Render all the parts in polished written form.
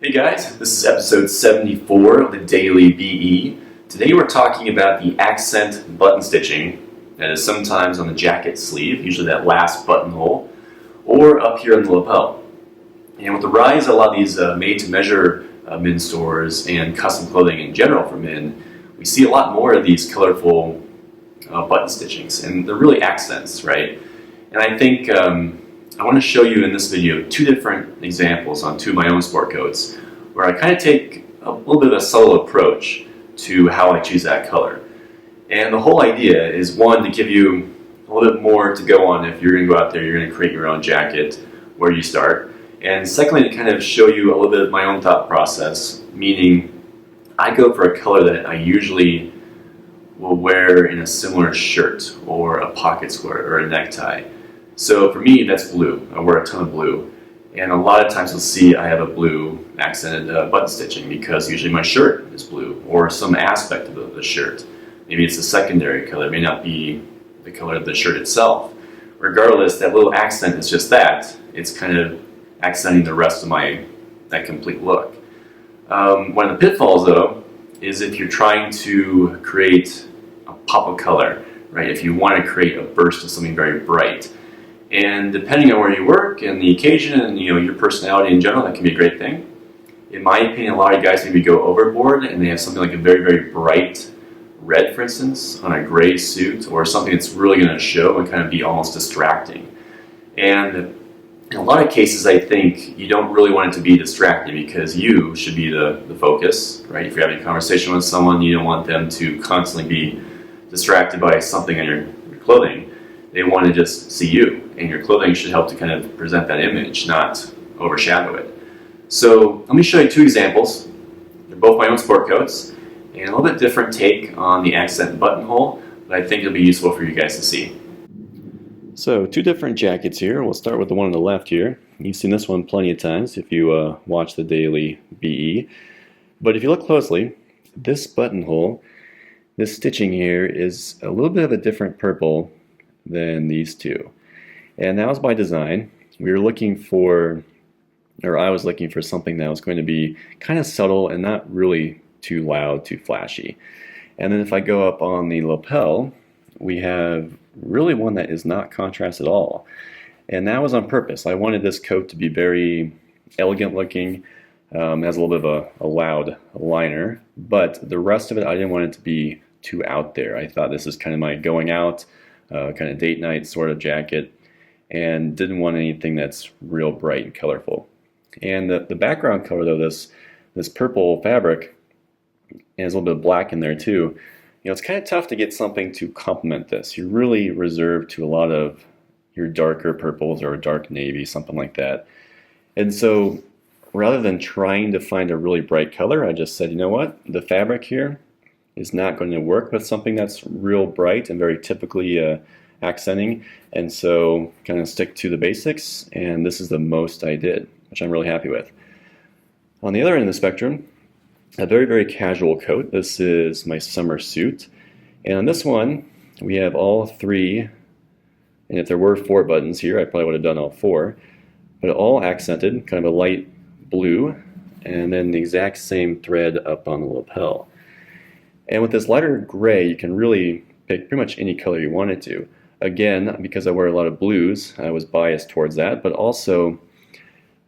Hey guys, this is episode 74 of the Daily BE. Today we're talking about the accent button stitching that is sometimes on the jacket sleeve, usually that last buttonhole, or up here in the lapel. And with the rise of a lot of these made-to-measure men's stores and custom clothing in general for men, we see a lot more of these colorful button stitchings, and they're really accents, right? And I think I want to show you in this video two different examples on two of my own sport coats where I kind of take a little bit of a subtle approach to how I choose that color. And the whole idea is, one, to give you a little bit more to go on if you're going to go out there, you're going to create your own jacket, where you start. And secondly, to kind of show you a little bit of my own thought process, meaning I go for a color that I usually will wear in a similar shirt or a pocket square or a necktie. So for me, that's blue. I wear a ton of blue. And a lot of times you'll see I have a blue accented button stitching because usually my shirt is blue or some aspect of the shirt. Maybe it's a secondary color. It may not be the color of the shirt itself. Regardless, that little accent is just that. It's kind of accenting the rest of that complete look. One of the pitfalls, though, is if you're trying to create a pop of color, right? If you want to create a burst of something very bright. And depending on where you work and the occasion and your personality in general, that can be a great thing. In my opinion, a lot of guys maybe go overboard and they have something like a very, very bright red, for instance, on a gray suit or something that's really going to show and kind of be almost distracting. And in a lot of cases, I think you don't really want it to be distracting because you should be the focus, right? If you're having a conversation with someone, you don't want them to constantly be distracted by something on your clothing. They want to just see you, and your clothing should help to kind of present that image, not overshadow it. So let me show you two examples. They're both my own sport coats, and a little bit different take on the accent buttonhole, but I think it'll be useful for you guys to see. So two different jackets here. We'll start with the one on the left here. You've seen this one plenty of times if you watch the Daily BE. But if you look closely, this buttonhole, this stitching here is a little bit of a different purple than these two. And that was by design. We were looking for, or I was looking for something that was going to be kind of subtle and not really too loud, too flashy. And then if I go up on the lapel, we have really one that is not contrast at all. And that was on purpose. I wanted this coat to be very elegant looking, has a little bit of a loud liner, but the rest of it I didn't want it to be too out there. I thought this is kind of my going out, kind of date night sort of jacket, and didn't want anything that's real bright and colorful. And the background color, though, this purple fabric, and there's a little bit of black in there too, it's kind of tough to get something to complement this. You're really reserved to a lot of your darker purples or a dark navy, something like that. And so rather than trying to find a really bright color, I just said, you know what, the fabric here is not going to work with something that's real bright and very typically accenting, and so kind of stick to the basics, and this is the most I did, which I'm really happy with. On the other end of the spectrum, a very, very casual coat. This is my summer suit, and on this one we have all three, and if there were 4 buttons here I probably would have done all 4, but all accented, kind of a light blue, and then the exact same thread up on the lapel. And with this lighter gray, you can really pick pretty much any color you wanted to. Again, because I wear a lot of blues, I was biased towards that, but also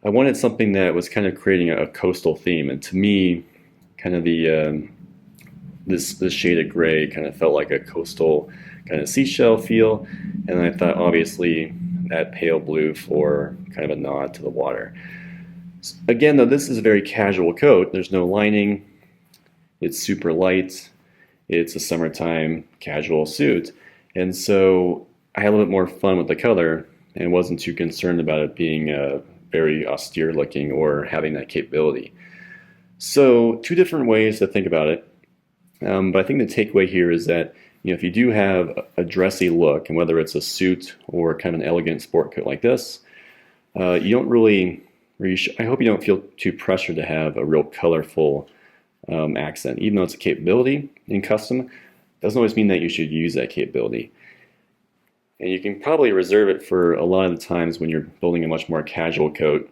I wanted something that was kind of creating a coastal theme. And to me, kind of this shade of gray kind of felt like a coastal kind of seashell feel. And I thought, obviously, that pale blue for kind of a nod to the water. Again, though, this is a very casual coat. There's no lining. It's super light. It's a summertime casual suit. And so I had a little bit more fun with the color and wasn't too concerned about it being very austere looking or having that capability. So two different ways to think about it. But I think the takeaway here is that if you do have a dressy look, and whether it's a suit or kind of an elegant sport coat like this, you don't really, I hope you don't feel too pressured to have a real colorful accent. Even though it's a capability in custom, doesn't always mean that you should use that capability. And you can probably reserve it for a lot of the times when you're building a much more casual coat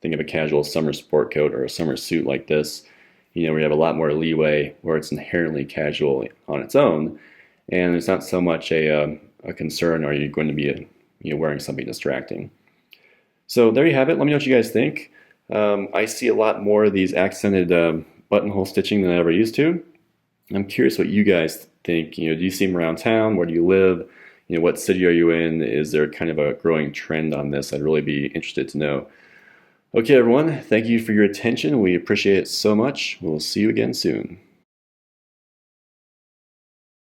think of a casual summer sport coat or a summer suit like this, you know, we have a lot more leeway where it's inherently casual on its own, and it's not so much a concern, are you going to be wearing something distracting. So there you have it. Let me know what you guys think. I see a lot more of these accented buttonhole stitching than I ever used to. I'm curious what you guys think. You know, do you see them around town? Where do you live? You know, what city are you in? Is there kind of a growing trend on this? I'd really be interested to know. Okay, everyone, thank you for your attention. We appreciate it so much. We'll see you again soon.